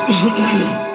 Amen.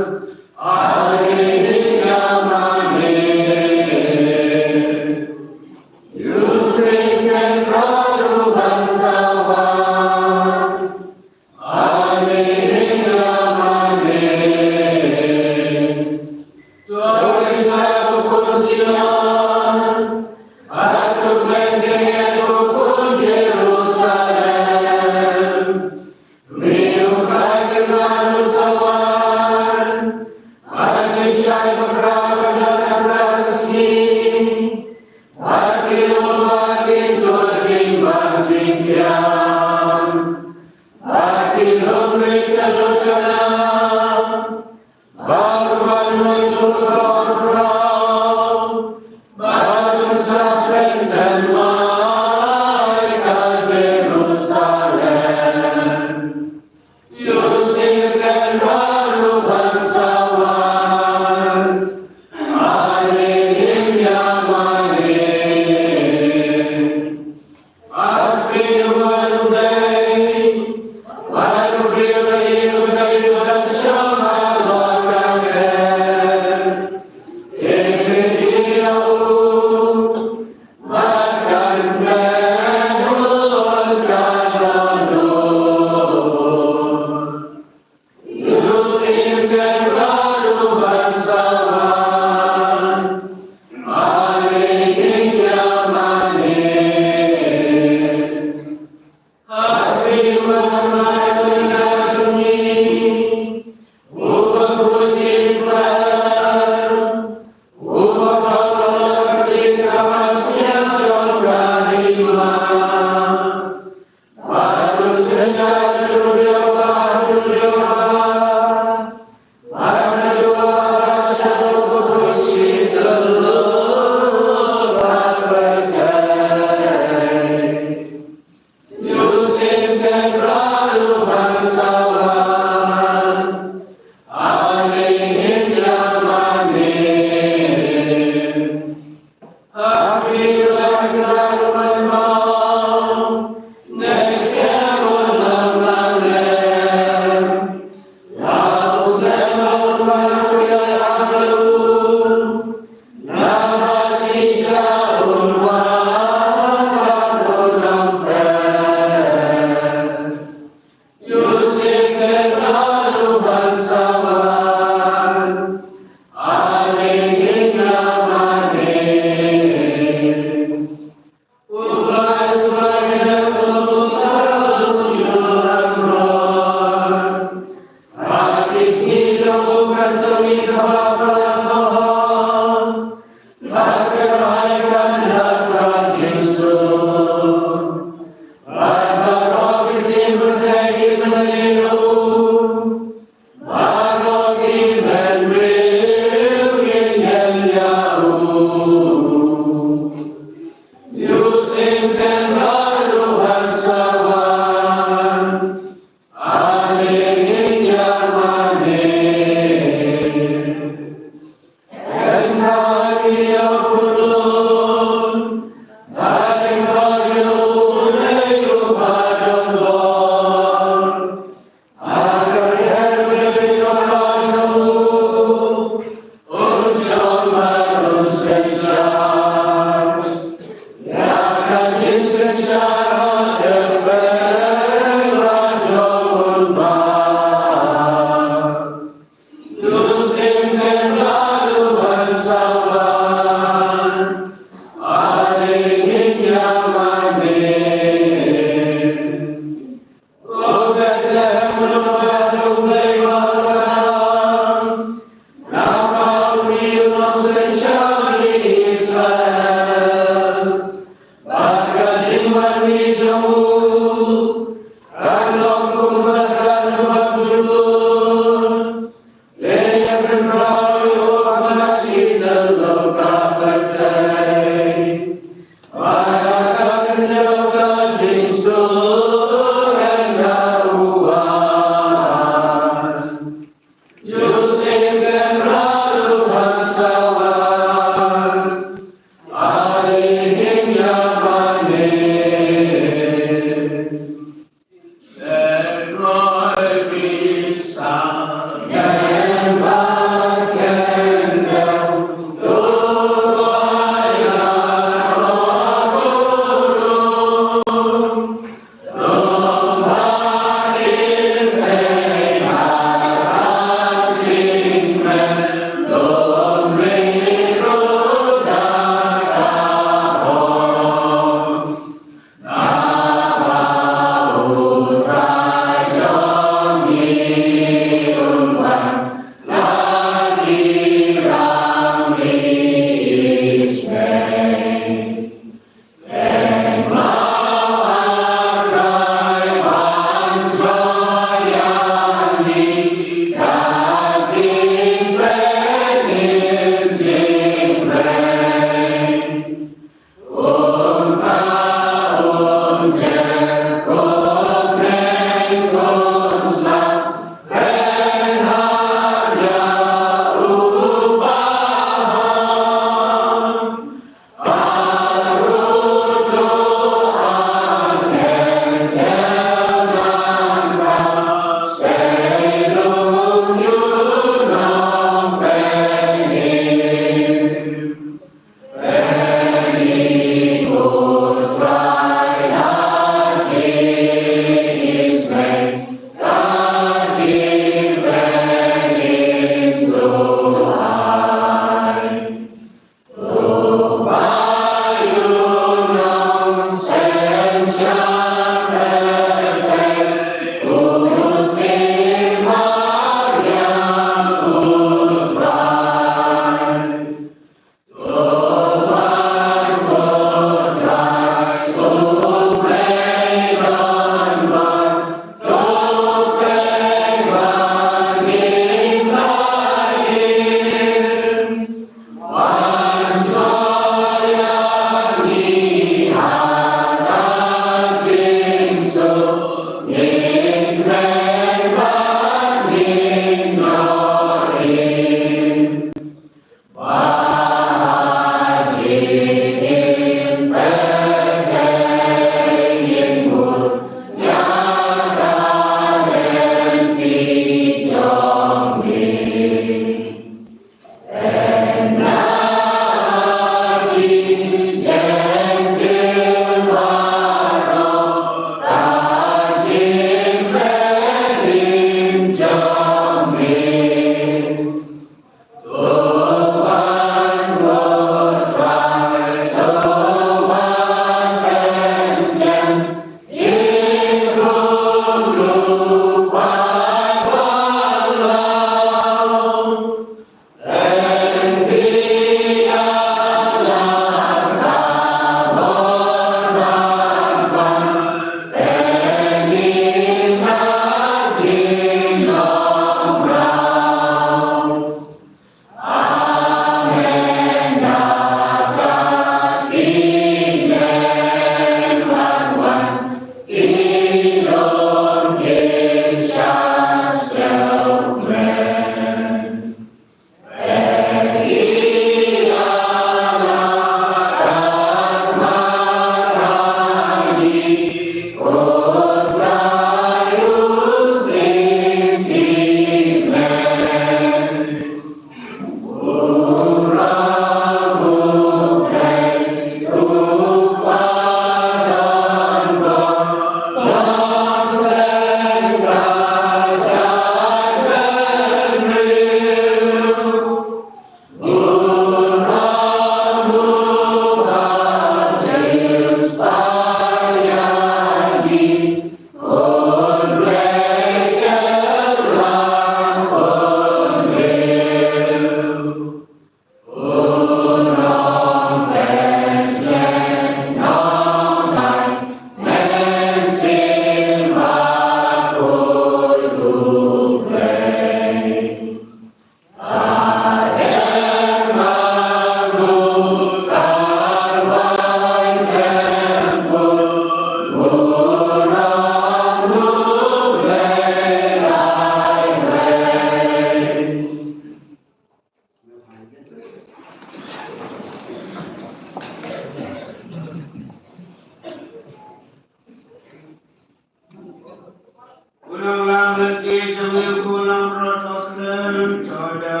Ulang langit ke jemil pulang protokol coda.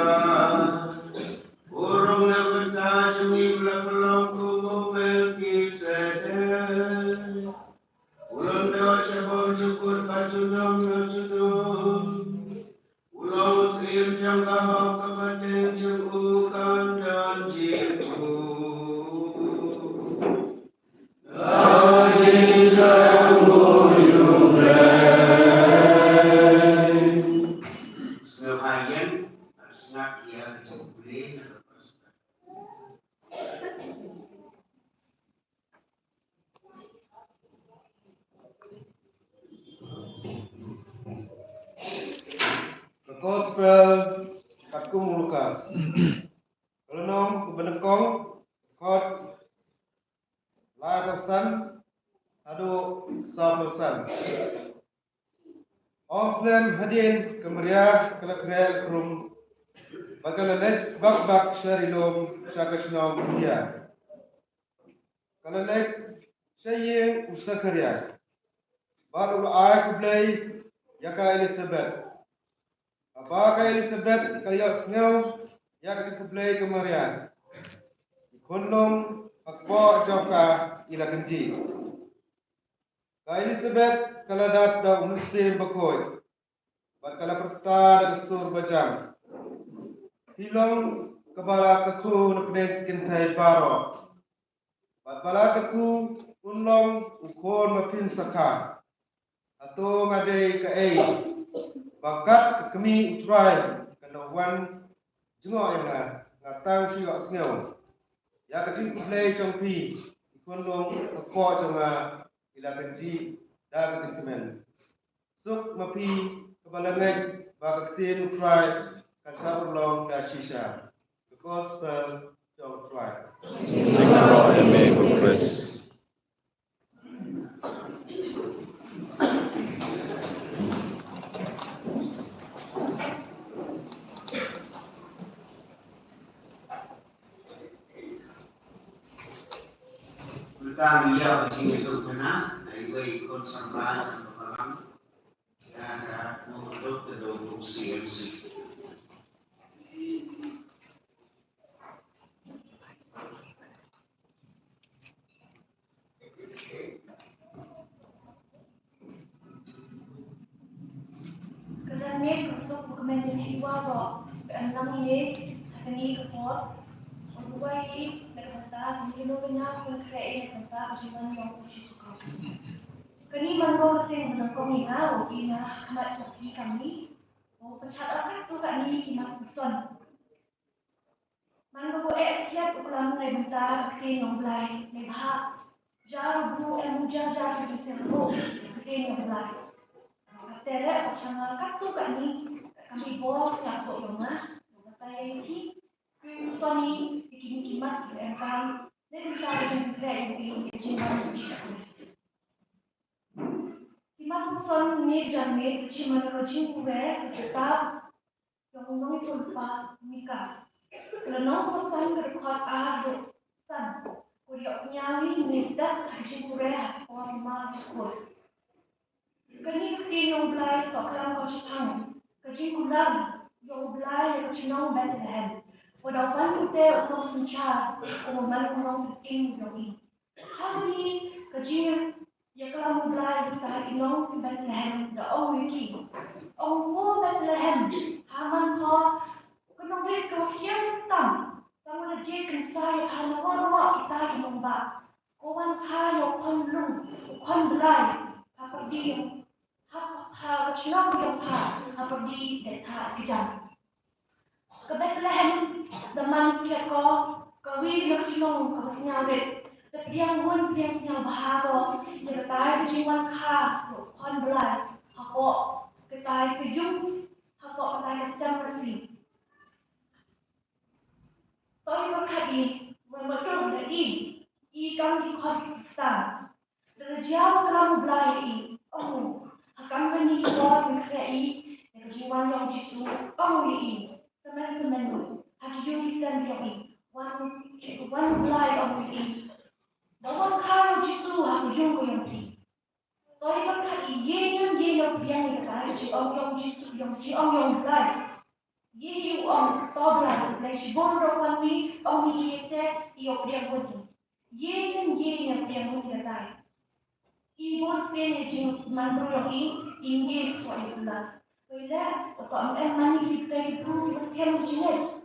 Urung na benta jemil belakang kubuk melki seden. Ulang dewa cabang cukur kacudong kacudong. Ulang muslim jangka hak kebatin jembukan dan jiku. Gospel Katkum Lukas. Kelenong kebenekong kot lakosan adu sapersan. Osnem hadin kemeriah kelakreal krum bagalalet bak syarilom syakasnom dia. Kalalek syaying usakaria. Baru ay kublay yaka Elizabeth. Apakah Elizabeth kaya sengaw yak kublay kemarian. Kondom akbo joka ila kendi. Ka Elizabeth kaladat da musim bakoy. Bat kala perta da gestur bajang. Hilong kebala kaku nepnen kintai baro. Bat bala kaku unlong ukon mapin saka. Atau ngadai ka ei. Bakat kami utrai kanawan jengok yang ngatang siok sengaw. Ya kecil kublai trong pi ikon long kekok trong ila kendi da kecil kemen. Suk mapi kebalangai bakatin utrai kansa long da shisha. The gospel trong utrai. Singapore eme kongres. Tentang ia begini itu benar, dari ikut sampai malam kita ada mengutuk kedua CMC. Kerana masuk dokumen jiwa kok, enam ini hari kepot, dua ini berkata mungkin punya konkret tentang jiwa yang suka. Kini mango sing menangkong ina, ina kamat lagi kami, pencatatan tu kami kina puson. Mango sekian ukuran dari bentar kini nomblai, nebah, jar bu emuja jar di seru kini nomblai. Tere opsional kartu kami bawa nyatu rumah, saya ini Sony bikin kimat empang dan cari yang keren di ciman kimat Sony ini jamin ciman rojin kue tetap yang mau lupa nikah karena pesan berkuat ada san kuliah nyali nisda rojin kue orang masuk kini yang belai tak kelam kau cipang kini kulam yang belai yang cinau Bethlehem. Walaupun kita untuk mencari kemudian orang bikin jogi. Hari ini kerja yang kamu belajar kita inong di Bethlehem, the orang wiki. Orang Bethlehem, haman kau kena beri kau kian tam. Tahu lagi kan saya hanya orang kita inong ba. Kawan kaya konlung, kon belai, apa dia, apa cenang yang apa di deta kejam. Ke Bethlehem zaman siap kawin nak cinong kau senyawit. Tapi yang pun dia senyal bahago. Yang kata kejiwan kah kon belas. Ako kata kejung. Ako kata kesem bersih. Tapi berkati membetul dari ikan di Kyrgyzstan. Dan jauh kamu belai oh akan menikah mengenai kejiwan yang jitu oh ini semen hati yung isang yang one belai oh ini dawan kamu jitu hati yung yang ti tapi berkati yang biang kata jitu yang jitu yang belai ye yung tobla belai si bondo kami oh ini iyo biang bodi ye yang biang bodi kata Ibu sini jing mandro ini soal itu. Bila kalau mani kita itu masih macam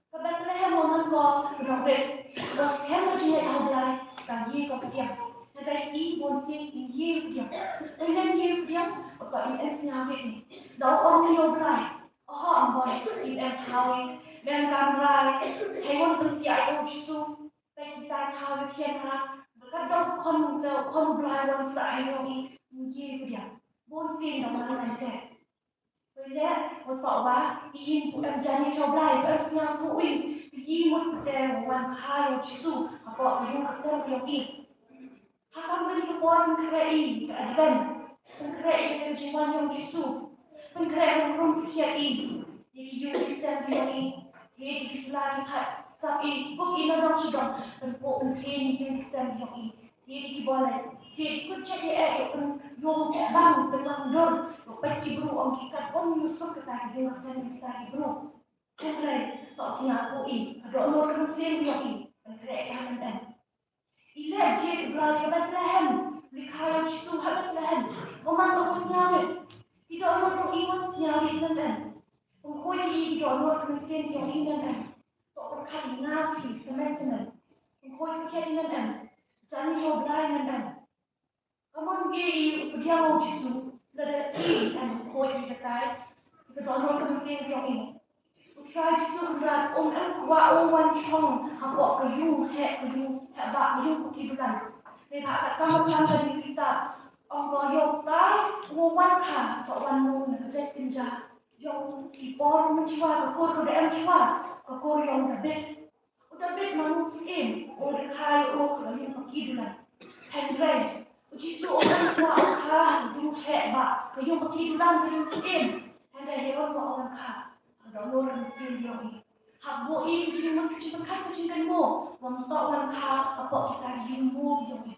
kebetulan momen ko robek masih macam ada lagi ko dia. Jadi ibu sini dia. Bila dia kalau ini senang ini. Dah orang yang berai. Amboy ini tahu dan kamera hewan tertiak itu justru kita tahu kian kadang kon berai sa ini mungkin dia mungkin nama nanti. Bila orang ini bukan jadi coba bersama kui ini mungkin orang kaya jisu apa yang kesal yang ini. Akan beri kepuasan kerei keadaan kerei kejiwan yang jisu kerei yang rumpiah ini. Jadi yang kisah yang ini jadi selain tapi kok ini orang sudah berpok mungkin yang kisah yang ini. Jadi boleh. Jadi kerja dia yang bang dengan dor, pergi bro orang kita Yusuf kita di masa kita bro. Kerja tak siapa ini. Ada orang kerja yang ini. Kerja yang ada. Ila je berada Bethlehem. Likhayan Yesus Bethlehem. Orang tak senyawa. Tidak orang iman senyawa dan Mengkoi tidak orang kerja yang ini dan tak berkali nabi semen. Mengkoi sekian dan Jangan coba dengan kamu pergi dia mau jisu dari dan kau kita kedua kerja yang ini. Try jisu berat kuat chong apa kayu hebat bukan. Lepas kamu cakap kita orang yota kan wan mun kerja kerja yang kipor mencuba kau kau yang lebih Udah manusia, orang kaya orang yang berkidulan, henry. Justru orang tua orang yang hebat, yang berkidulan yang miskin, henry dia orang kaya. Ada orang miskin dia ini. Hak bo ini cuma kata cinta mo, orang kaya apa kita jumbo dia ini.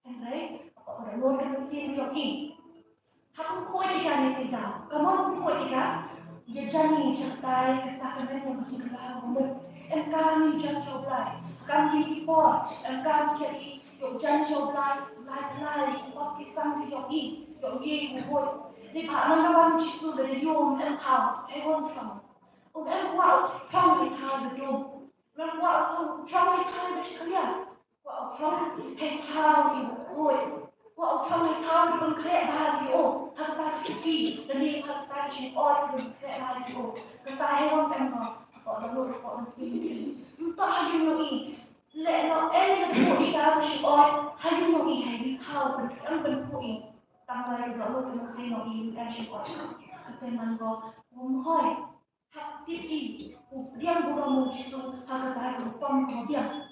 Henry, ada orang miskin dia ini. Hak kau dia ni tidak, kamu kau dia, dia jadi cerita kisah yang berkidulan. Kami jangan coba, kami import, kami jadi yuk jangan coba, lari, waktu sampai yuk buat. Di mana orang jisu dari yom tahu, hewan tahu. Orang kuat tahu betul. Orang kuat tahu betul sekalian. Kuat tahu buat. Kuat tahu pengkret hari harta cuci dan dia harta cuci orang pengkret hari kata hewan tengok. Kalau entah hanya ini, lelak elok kita bersyukur hanya ini hari kau bersyukur tambah kalau kita masih ini bersyukur kita mangko umhoi hak titi dia bukan mujizu hak tahu pom dia.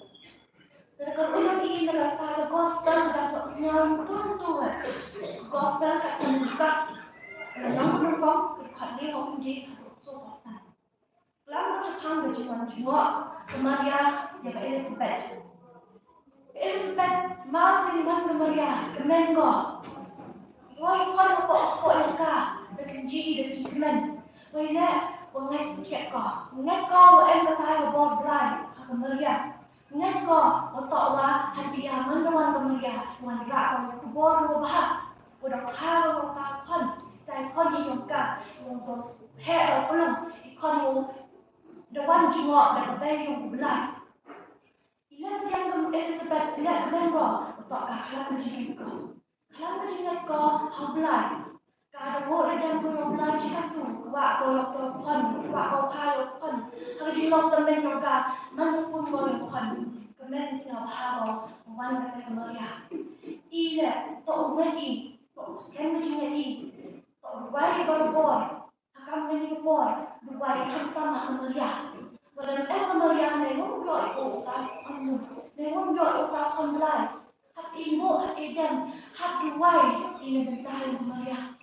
Dan kalau orang ini adalah pada gospel dapat senyum tuan gospel akan dikas yang berpom kepada orang dia sopan. Lama Jepang berjuang Maria yang Elizabeth. Elizabeth masih dengan Maria kemengo. Woi kan apa yang dengan jadi dan kemen. Woi nak wangai sikit kau. Nak kau em kata bawa berai Maria. Nak kau untuk awak hati yang menuan Maria. Wan rak kau kubur bahak. Udah kau kan. Saya kau yang untuk hair belum. Ikon Dewan jua dan bayang belah. Ilah yang Elizabeth ilah kemengo untuk kahlan kecil kau. Kahlan kecil kau hablan. ada boleh dan belum belajar tu, wak kau pun, wak kau kau pun, kalau jilau temen juga, mana pun boleh pun, kemudian siapa hal, mana kata kemudian, iya, tak lagi, tak kan macam ni, tak baik berbuat, akan menjadi berbuat, baik tanpa kemudian, walau kemudian mereka buat otak kamu, mereka buat otak kamu lain, hak ibu, hak idan, hak duai, ini bertahan kemudian.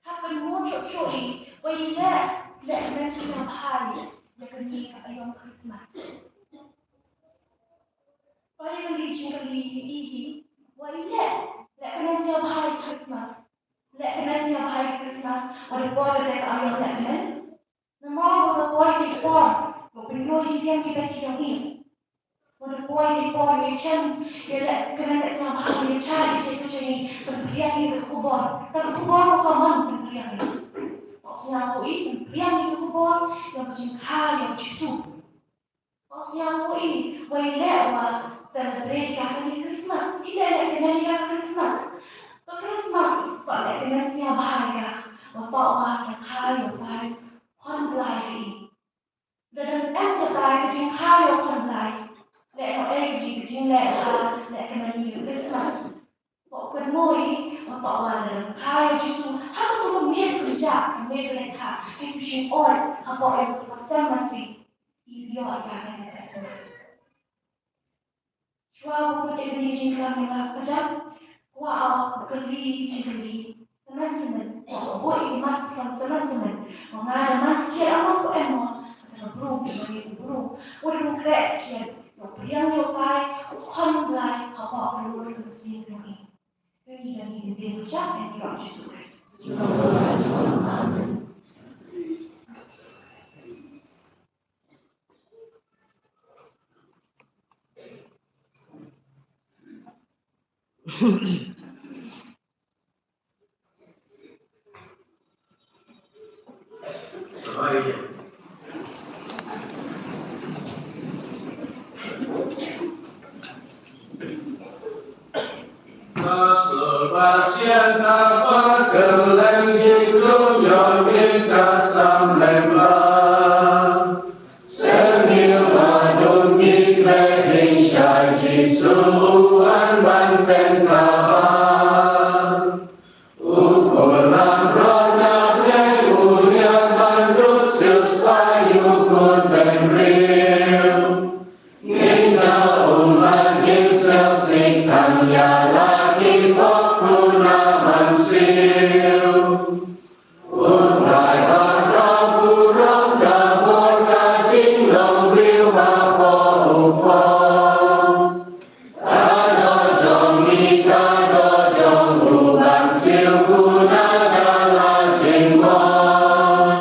Happen more shortly where you let mention of high you can make a young Christmas. Why you reaching the easy? Why you let mention of high Christmas? Let mention of high Christmas or the boy that are young let men. The more the boy is born, but we know you can't get back to your knee. When the boy is born, you chance you let mention of high you child you say to berperiang di kubur. Tapi kubur apa man berperiang itu? Yang koi berperiang di kubur yang berjengkal yang jisu. Yang koi boleh awak celebrate di Christmas. Tidak ada kenanya Christmas. Christmas pada kenanya bahagia. Waktu awak yang kaya yang baik online. Dan entertain berjengkal yang online. Lek jing lek kenanya Christmas. Pokok noi untuk awal kaya justru hak tu kerja mereka efisien orang apa yang kita masih dia akan Suatu Indonesia kami kerja wah kerja ciri teman-teman boleh mak teman-teman mengajar masih apa pun emo belum udah kreatif yang nyobai online apa perlu disini Bagi dan diucap dan Tuhan Yesus Kristus. Amin. Sebastian dapat kelenjing yang kita samblemlah. Semil adun di krejing syai jisuan ban pentaban. Ukuran roda breulia bandut silspayu kun benril. Ninja umat Israel siktan yala pokuna mansil. Utrai baraburang gabor kajing lombril bapo upong. Kado jong ika do jong ulang sil guna dala jengmon.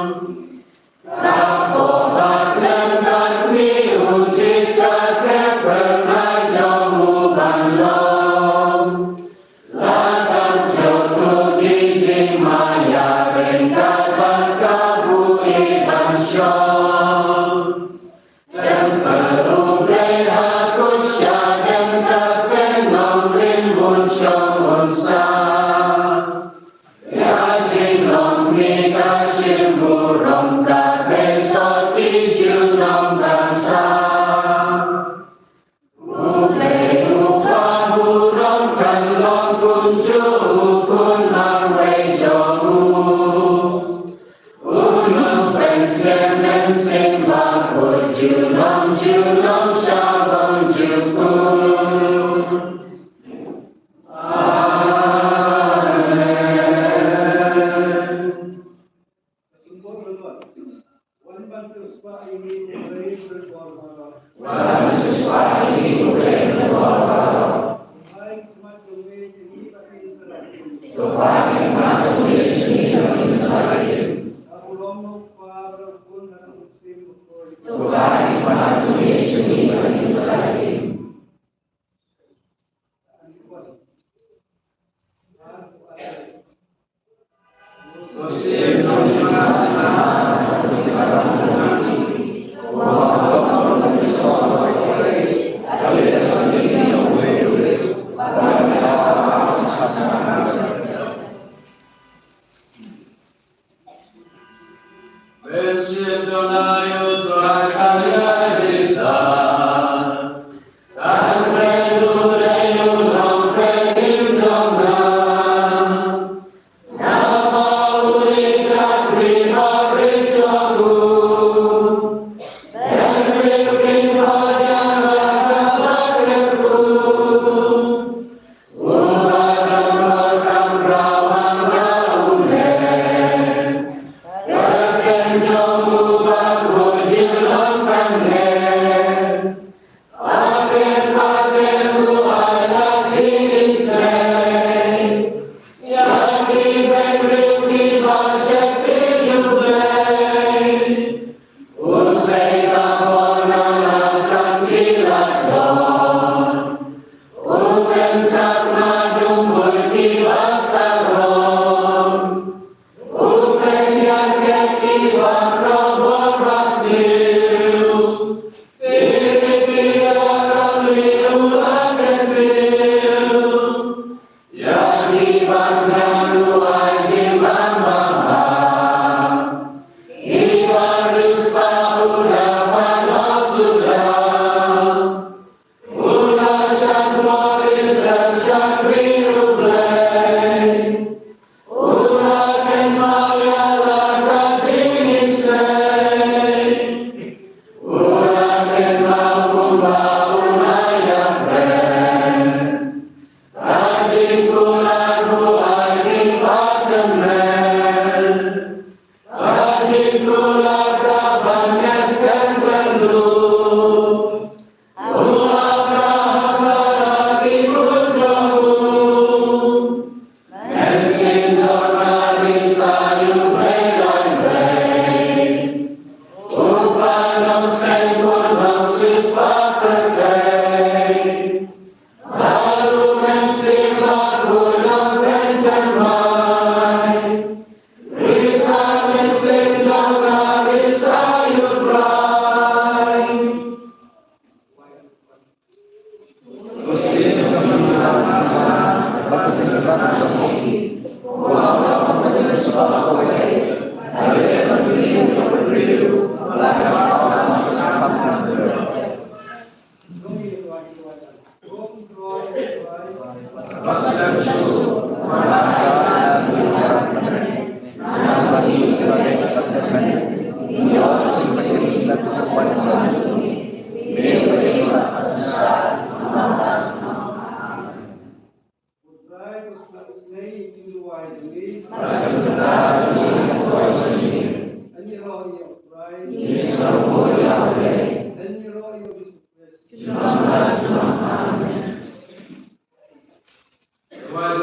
Kapo batren dan mi uji kakek pernah jong uban long. Maya rengkat berkabui dan syong. Dan perlu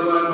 Tuhan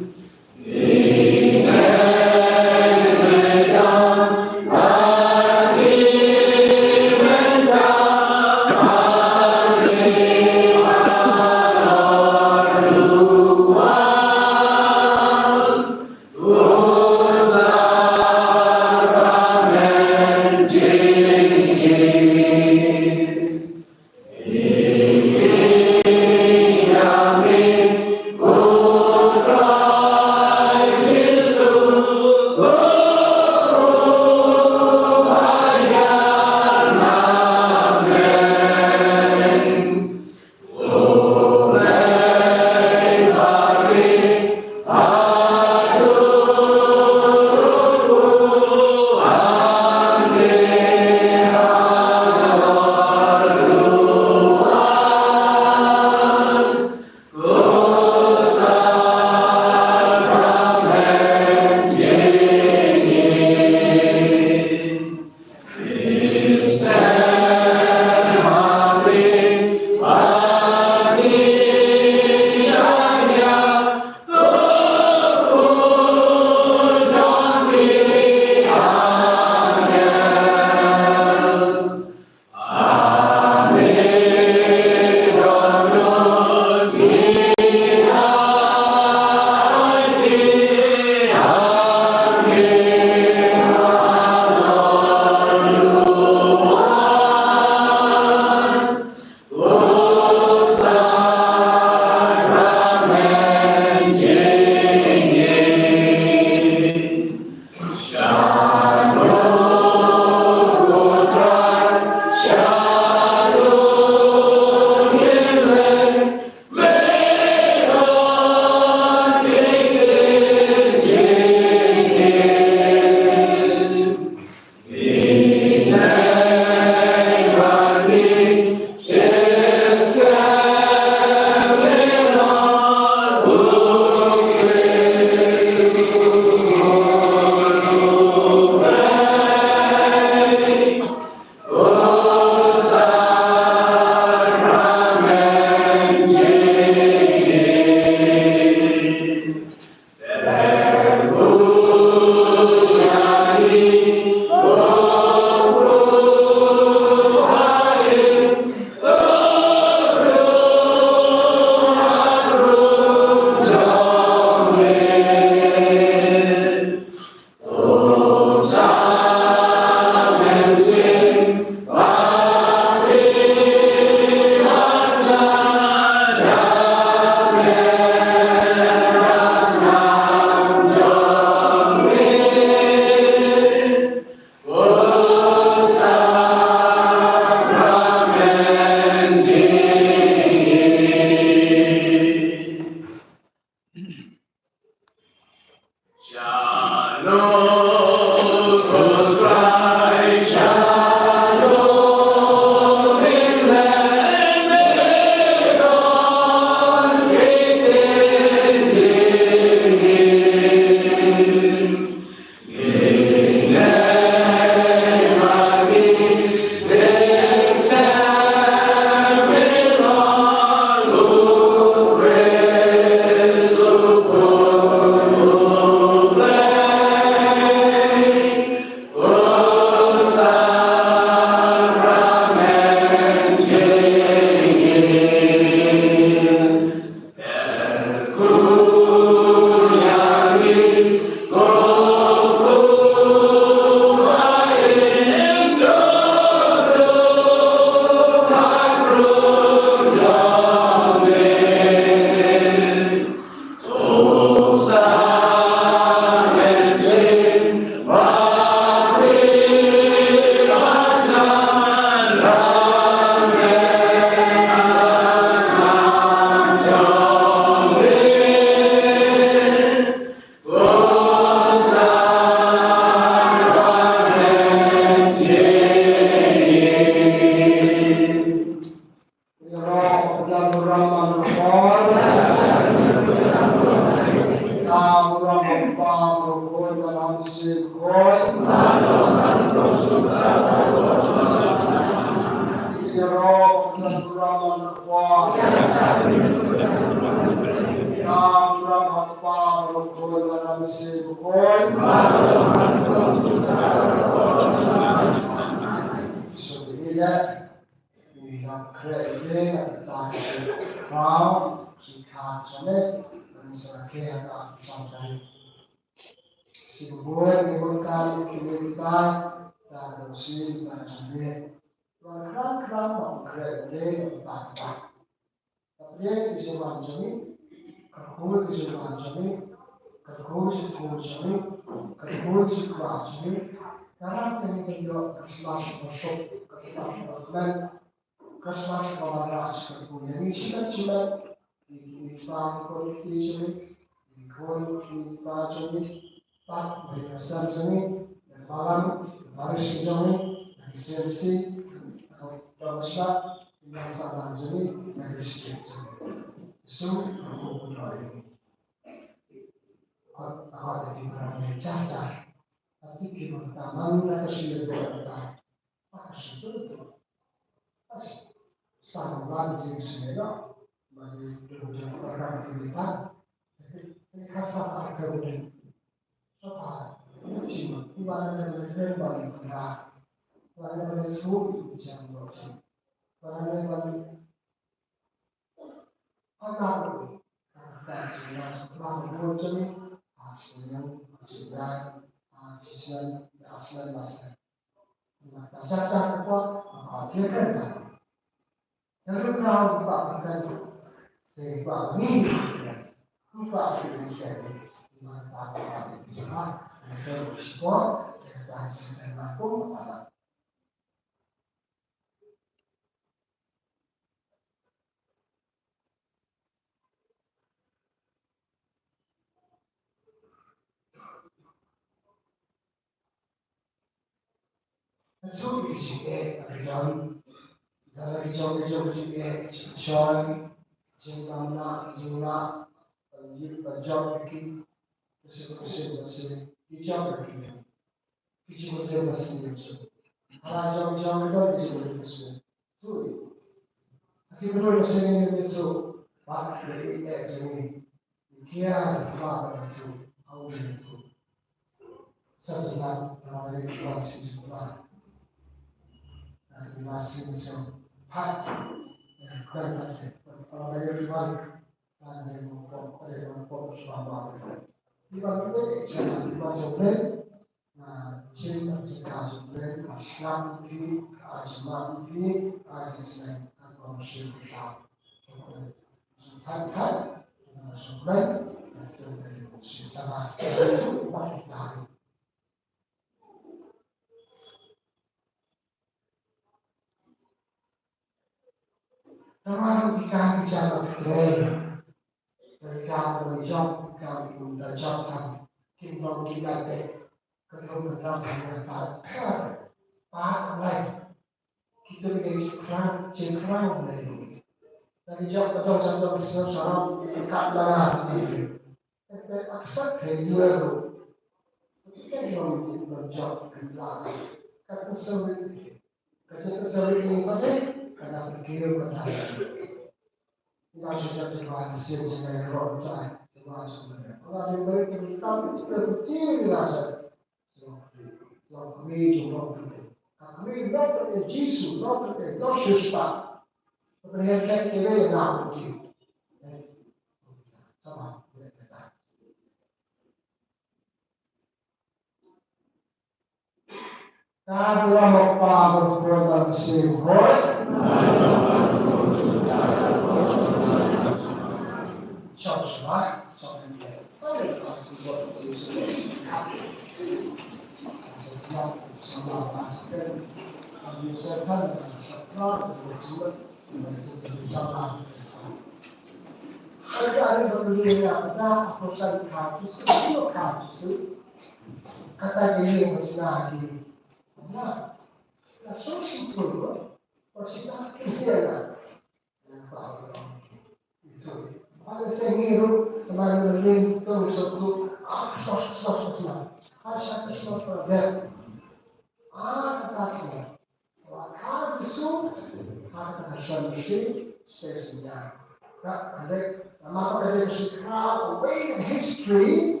There's a crowd away in history.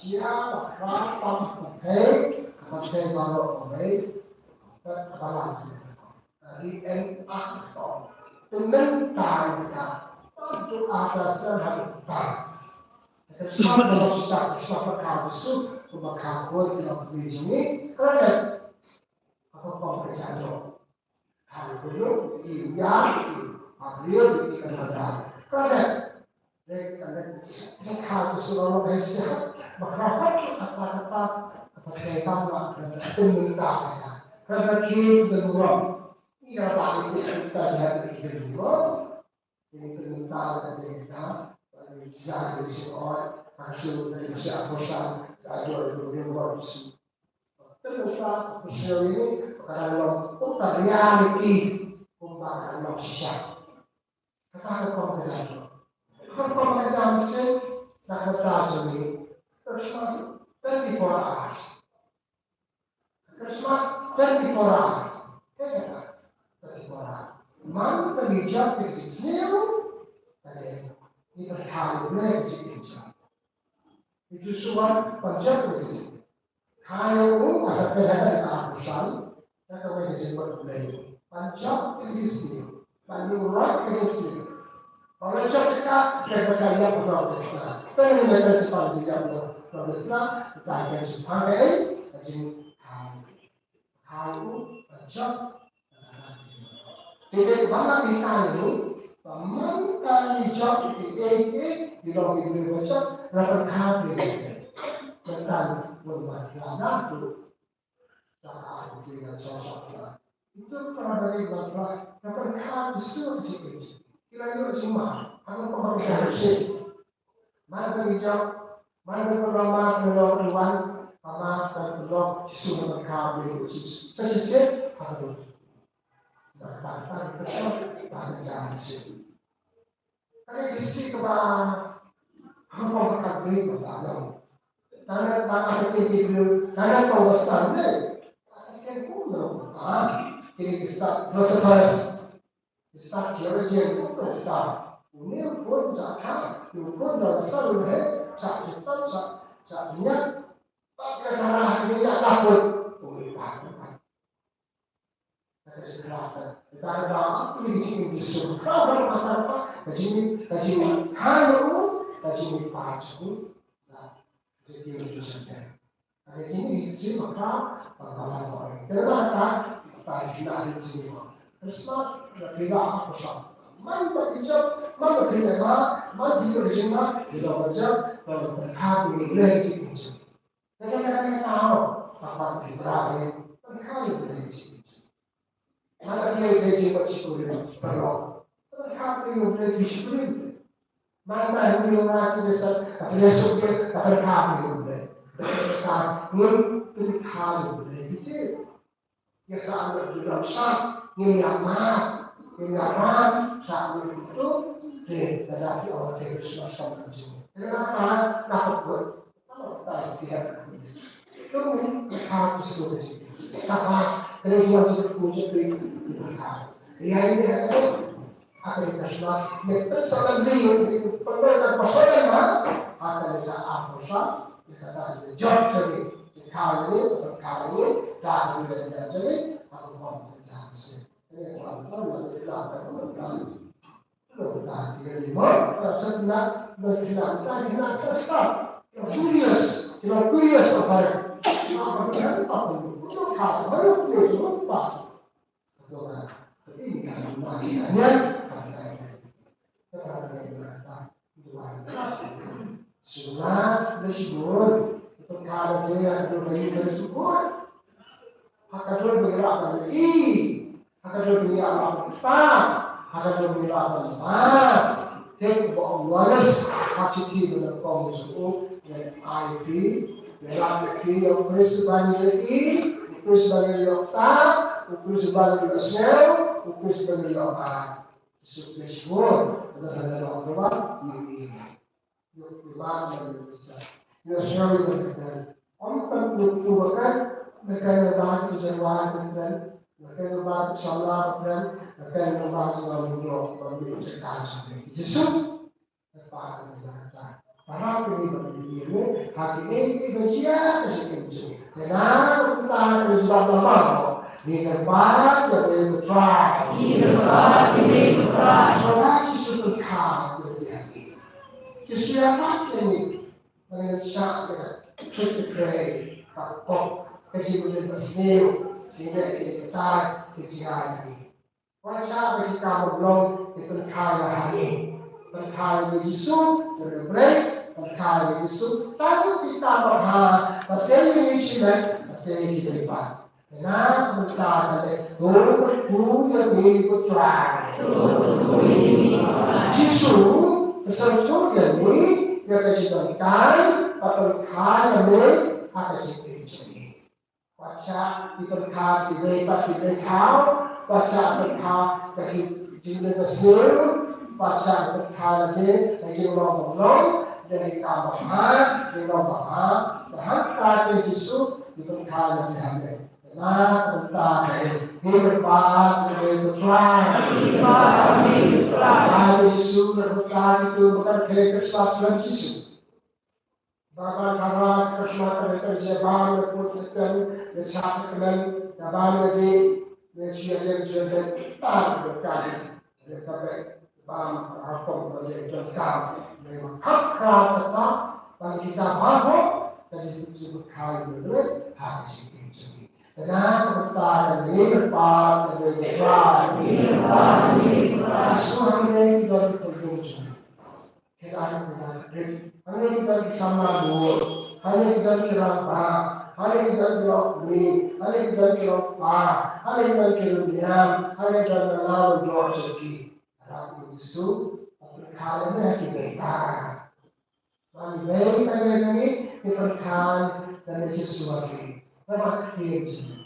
Chia, a crowd of the baru away. That balang. The end of the mental to atasnya harus Sebab kalau susah perkara besar, perkara kuat kita beri ini kerana apa pemeriksaan itu. Hal itu beliau ikan pada kerana hal besar orang Malaysia maka kata-kata perkaitan pemerintah kerana kita berdoa ia bagi kita lihat kita berdoa ini pemerintah dan kita Islam dari seorang hasil dari siapa saja itu berbuat itu. Terus hasil ini kalau kita realiti pembahasan manusia. Kata pembahasan. Kalau pembahasan itu nak bertajuk ini terus 24 hours. Terus 24 hours. Kenapa? 24 hours. Man terlibat di sini. Ini berkali lagi itu semua penjelasan. Kalau masa terhadap keharusan, kita boleh disebut beliau. Panjang ini, panjang orang ini. Kalau kita percaya pada kita, pengen sepanjang zaman kita akan sepakai jadi kalau panjang. Jadi mana kita itu? Pamankan hijab di dalam hidup kita, lakukan hal ini tentang bermasalah itu, tak ada sesuatu. Itu kalau dari bapak, lakukan hal besar itu. Kira-kira semua, apa pemahaman sih? Mana hijab, mana berlamas menolong Tuhan, paman dan belum semua berkah itu. Tersisih apa itu? Berkata itu pada zaman itu. Karena istri kepada apa berkat beri kepada karena tak ada itu, karena kau besar ni, akan kuno. Kini kita bersepas, kita ciri-ciri kuno kita. Ini pun jangan, ini pun dah selalu ni, cak kita cak niat, tak kesalahan dia takut, boleh takut. Kita ada apa di sini disuruh kau bermasalah, kaji halu, kaji pacu, jadi itu saja. Ada ini istri maka bagaimana orang terasa tak tidak di sini. Terus tidak apa sah. Man berhijab, man berhijab, man tidak berhijab, kalau berkali lagi itu. Kadang-kadang tahu apa yang berada, berkali lagi. Mana dia cepat sekolah perlu. Terkait dengan disiplin. Mana yang nak besar, besok dia akan kami boleh. Mun terkait boleh. Itu ya sahaja dalam sah, ini amat, sahaja itu tetapi orang tidak semasa macam. Kenapa? Nak buat? Kalau tak dia itu terkait sekolah. Sama kalau jual punya beli berkah. Ia ini akan dikasih mereka sangat beli perlu pasal mana akan kita apusah kita tak job jadi sekali tak jadi aku mau kerja sih. Ini kalau kita kalau tak dia lima sebenarnya berkenaan tadi nak sesat. Curious apa? Apa yang apa? Kalau baru itu lupa, betul. Tapi kalau masihnya, sudah bersyukur. Kalau dia bersyukur, akan bergerak lagi, akan bergerak cepat, akan bergerak cepat. Jadi Allah hakiki dalam kaum Muslim dan IP. Dalam negeri yang bersebanding ini, ukur sebagai yokta, ukur sebagai yosel, ukur sebagai yokat. Sesuai semua adalah Allah ini. Yokta dan yosel itu benar. Orang bertuakan mereka yang bahan kejeruan dan Maka lepas insyaAllah dan akan lepas dengan beliau bagi sekarang sampai Yesus lepas dengan para pendidik ini hati ini bersiap bersiap. Kenapa kita harus berdoa? Di tempat yang berdoa. Di tempat yang berdoa. Soalnya Yesus berkata berhati. Yesus apa ini? Mengingatkan kita pray kapok kejiwaan bersih. Sehingga kita kejadian. Wajah bagi kamu belum diperkaya hari, perkaya Yesus berbalik, perkaya Yesus. Tapi kita berhak berjaya Yesus berjaya hidup. Kenapa kita ada punya hidup terakhir? Yesus bersama ini dia kejadian perkaya ini akan jadi. Baca diberkat, dilebat, dibekal, baca berkat dari jiwa besar, baca berkat dari jiwa Allah, dari kabahan, jiwa bahan, bahkan dari Yesus diberkat dari Anda. Karena berkat dari diberkat, diberkat, dari Yesus berkat itu bukan keselamatan Yesus. Bahkan karena keselamatan terjebak berputar Deshaken kemen dalam lagi nasihat yang tak berkali berkata bam harkom oleh jangkau memang hak tetap bagi kita bahawa dari itu berkali berkali harus ini. Karena kita ini berpat dan berpat semua ini kita berjumpa. Kita hanya kita bersama dua, hanya kita berambah. Hanya kita bilang ni, hanya kita bilang pa, hanya kita bilang diam, hanya kita bilang doa sedih. Tapi Yesus berkali kita. Mari kita ini diberkati dan Yesus lagi. Memang kita.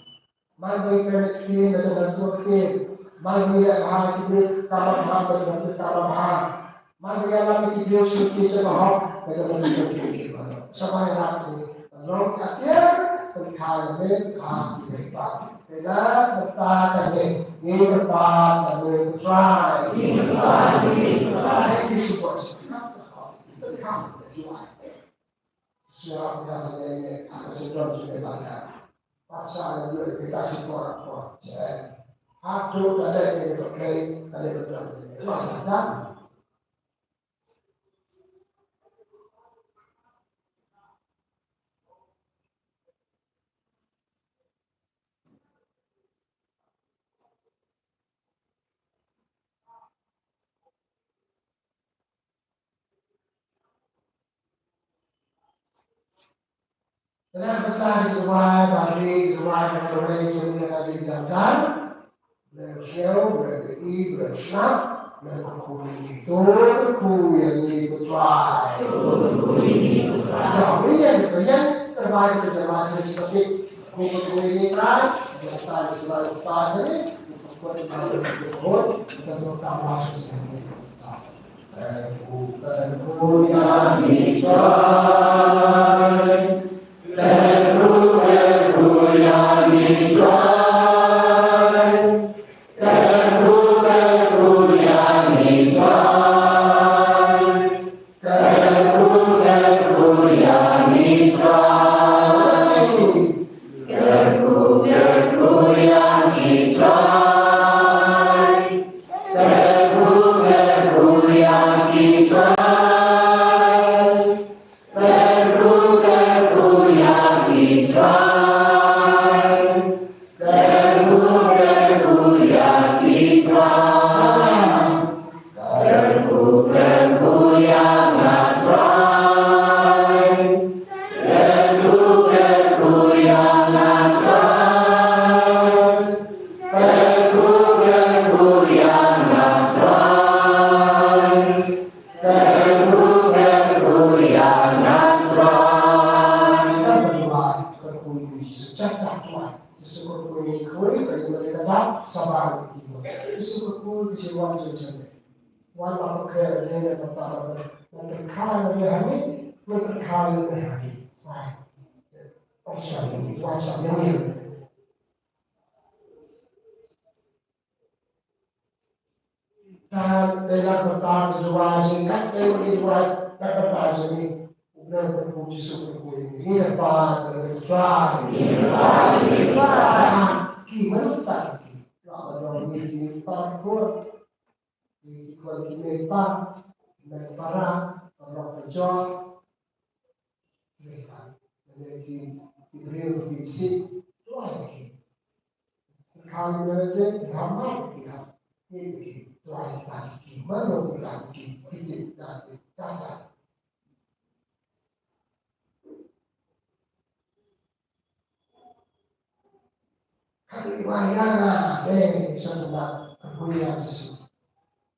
Mari kita dengan Tuhan. Mari kita bahagia kalau bahagia dengan kita bahagia. Mari kita suci semua dengan kita. Sampai hari Long akhir berkali kali lepas. Tidak bertahan ini bertahan dan try. Ini support. Siapa yang ini akan sedang dilakukan. Pasal yang kita support. Aduh ada yang berkait ada berkait. Maksudnya. Dalam bertahan dari yang ada di dalam, bersel, beri, bersnap, berkuli itu, berkuli yang dibutuhkan. Jadi yang terbaik terjemahan seperti buku ini kan, bertahan sebagai utama ini, buku dan bertambah sesuatu. Buku yang dicari. dan dengan bertahan jual ini kan jual kan bertahan ini udah berpuji syukur ini apa berjual gimana tadi kalau ini parkur di kualitas dan para orang kerja mereka diberi fisik lagi kalau mereka ramai dia ini lagi gimana lagi hidup lagi cacat kali wayana sudah berkuliah Yesus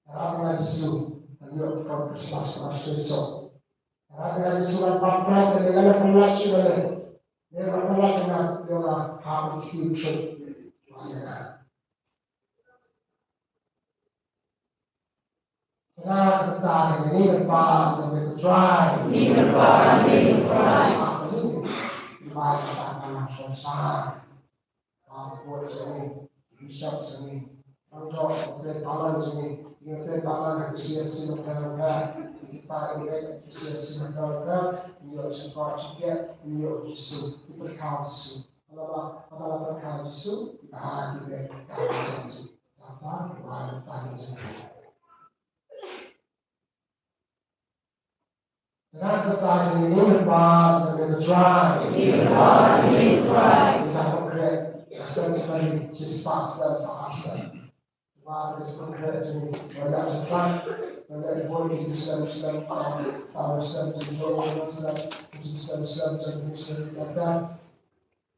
Karena Yesus Ayo kau bersama Yesus Karena Yesus kan pakai dengan pelacur dengan pelacur dengan hal future wayana Nah, bertahan ini berpahan dan berjuang. Ini berpahan, ini berjuang. Apa ini? Dibaik katakan susah. Buat sini, bisa sini. Untuk bertahan sini, dia bertahan ke sini bertahan. Kita ini sini bertahan. Dia sempat juga, dia Yesus berkau Yesus. Kalau berkau Yesus, kita berkau Yesus. Apa? Bertahan sini. Dengan bertahan ini berpahan dan berjuang. Ini berpahan, ini berjuang. Kita konkret, kita dari cepat dan sahaja. Kita konkret ini banyak cepat. Dan boleh Islam tahu Islam jadi Islam jadi kata.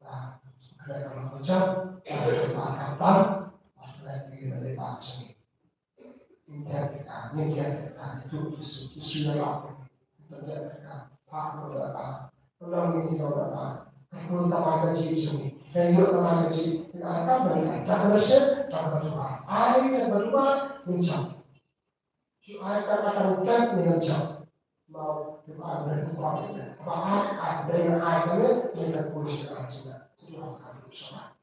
Nah, konkret kalau macam kata lagi dari bahasa ini. Interpretar itu sudah apa? Menjadikan Pak Nurata, tolong ini Nurata, aku tambah gaji sini, dan yuk tambah gaji, dan akan berikan, tak bersih, tak berdua, air yang berdua, mencap, air tak akan mencap, mencap, mau kita berkuat, bahkan ada yang air ini, dengan polisi air juga, itu akan bersama.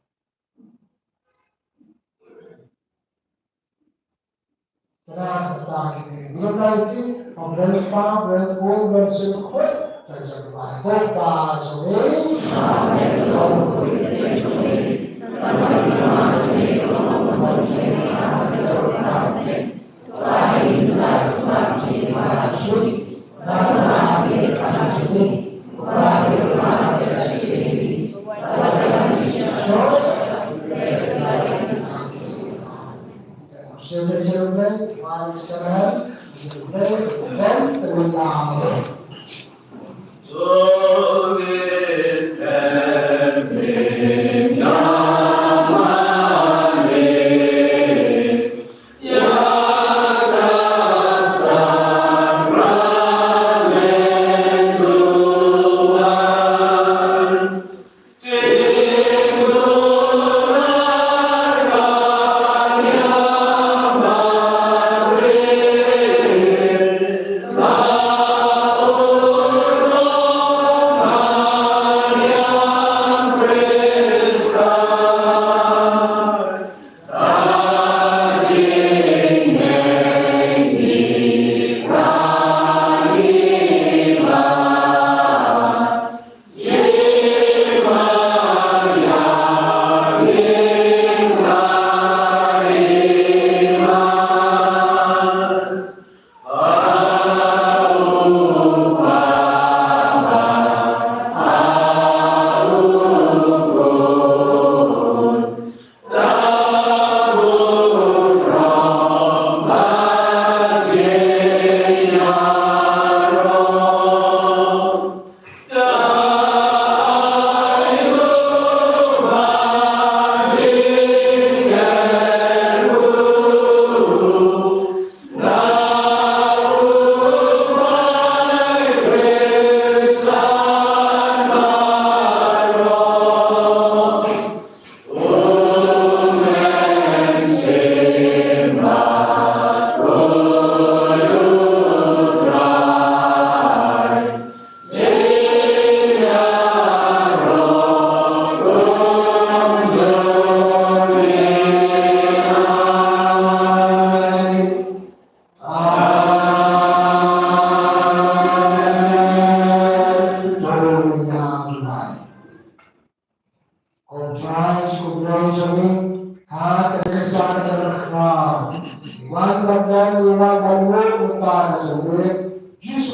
Kenapa bertahan ini? Belum lagi, berapa, berapa, berapa, dan sebagainya. Berapa, children, wives, children, and the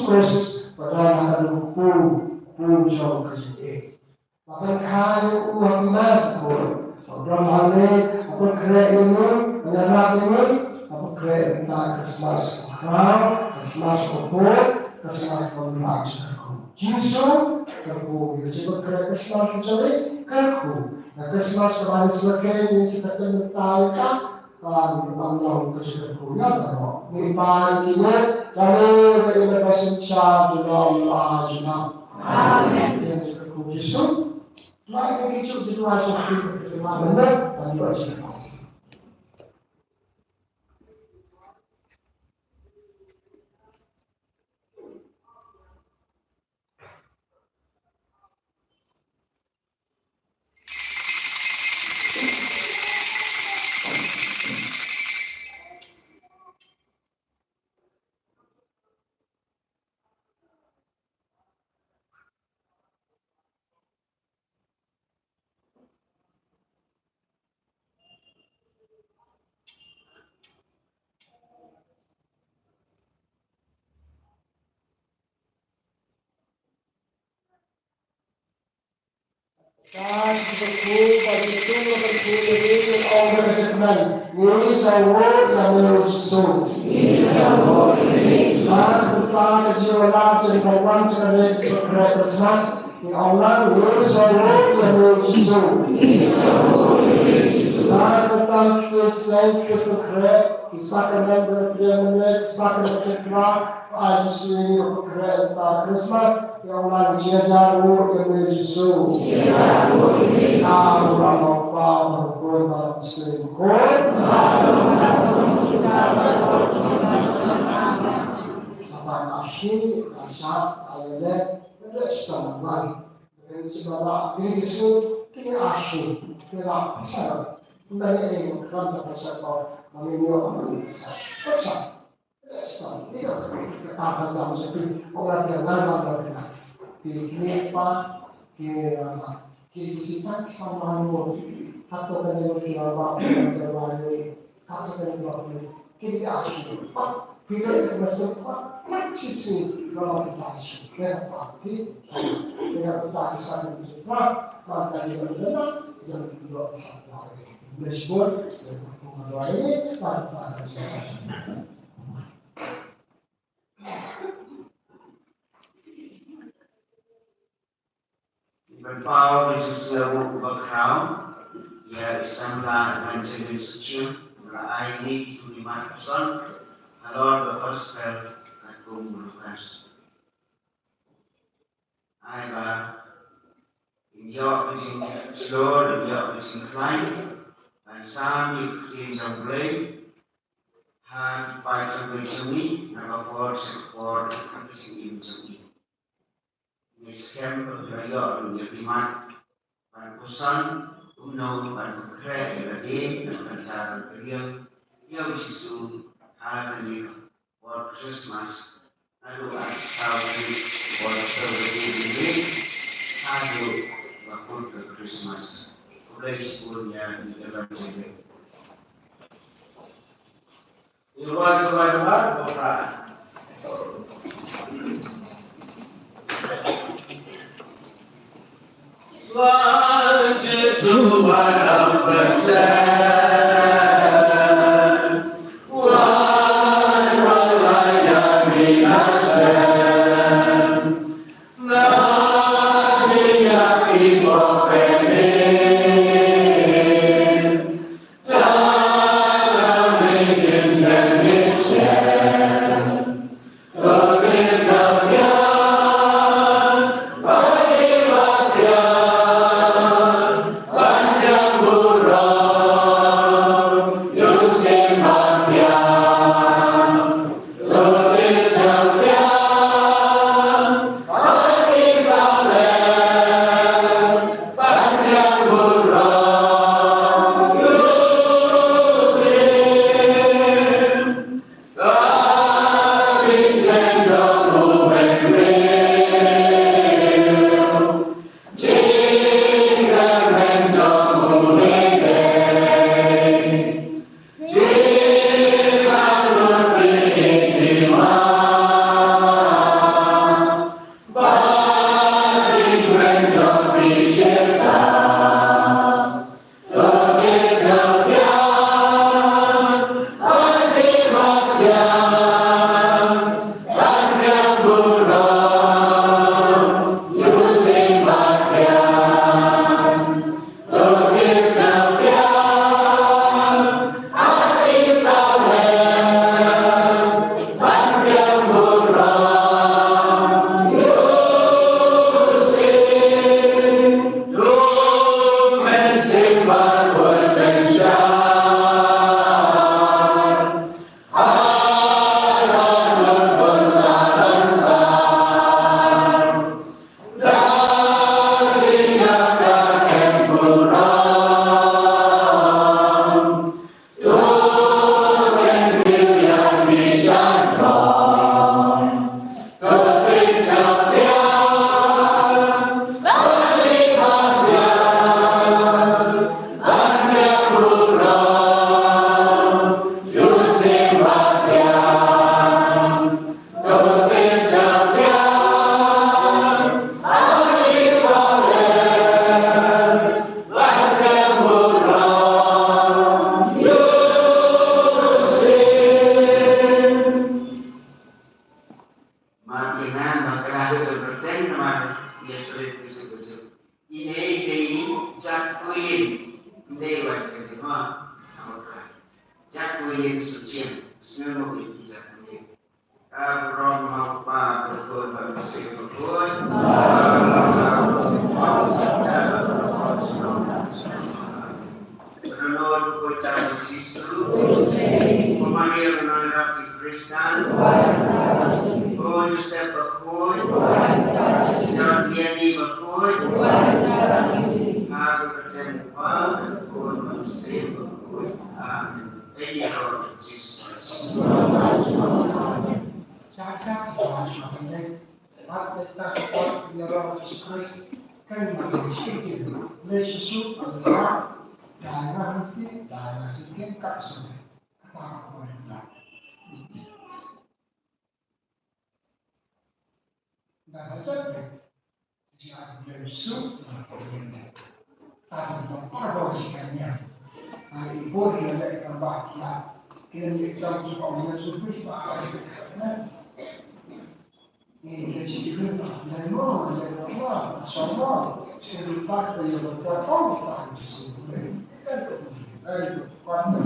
Yesus pada akan pun jauh ke sini. Bahkan kaya uang emas pun, dalam hal ini apa kira ini, menyerap ini, apa kira tentang Christmas crown, Christmas kupon, Christmas konflik. Yesus kerku, jadi kira Christmas mencari kerku. Nah Christmas kemarin selesai ini seperti mentaikan. Allah bersyukur ya Allah. Iman kita kami beribadah charge Allah Jalla. Amin. Yang bersyukur Yesus. Mari kita berdoa untuk kita benar dan bersyukur. Dan berkumpul pada itu berkumpul itu orang berkenan. Ini semua yang menyusul. Ini semua ini. Dan kita jiwalah dan kawan sekalian sebagai Christmas. Ini Allah ini semua yang menyusul. Ini semua ini. Dan kita selain kita kerja, kisah kerja berjaya, kisah kerja kita. आज से उपक्रम Christmas yang lagi jago yang Yesus. Kalau apa berkorban selingkuh, sampai akhir saat ayat bersetan lagi. Dengan segala itu kita asyik kita bisa menjadi orang tersebut memiliki orang tidak akan sama seperti orang yang lama kita sama orang atau kalau kita berjalan atau kalau kita asyik kita masuk sisi kalau kita asyik kita pasti kita bisa berjumpa maka kita benar dan kita bisa bersyukur dan berdoa ini pada saat Berpau bersesuatu berkau, ya bersama dengan suci, mulai ini 25%, kalau berfasal aku melukas. Ayah, dia berjing slow, dia berjing klein, dan sami krian jamblay, han pai berjumi, nama for berjing jumi. Miskem berjaya menjadikan pankusan uno pankre lagi dan antara beliau yang Yesus hari for Christmas lalu tahun for ini lalu waktu ke Christmas mulai sebulannya di dalam sini. Iwan berapa? Tuhan Yesus dalam persen, Tuhan melayani nasen, nantinya ibu penin, dalam izin jenisnya, bagi setia. Setia dengan makalah berten nama dia sering begitu. Ini jakuin dewa jadi apa? Jakuin suci, semua itu jakuin. Abram apa betul bersih betul. Menurut kota Yesus, Maria menolak Kristen, Oh Joseph betul, John Diani betul, Aku berterima betul bersih betul. Amin. Ini roh Yesus. Caca harus mengenai kita support di Roh Yesus kan masih sedikit. Yesus adalah darah hati, darah sedikit kasih. Apa boleh? Dan ada jika Yesus berkata, tapi apa sihnya? Ibu dia dari kembali. Kini kita juga Yesus Kristus. E ci differenza dal mondo, dal mondo, sul mondo, se il fatto di poter fare, quando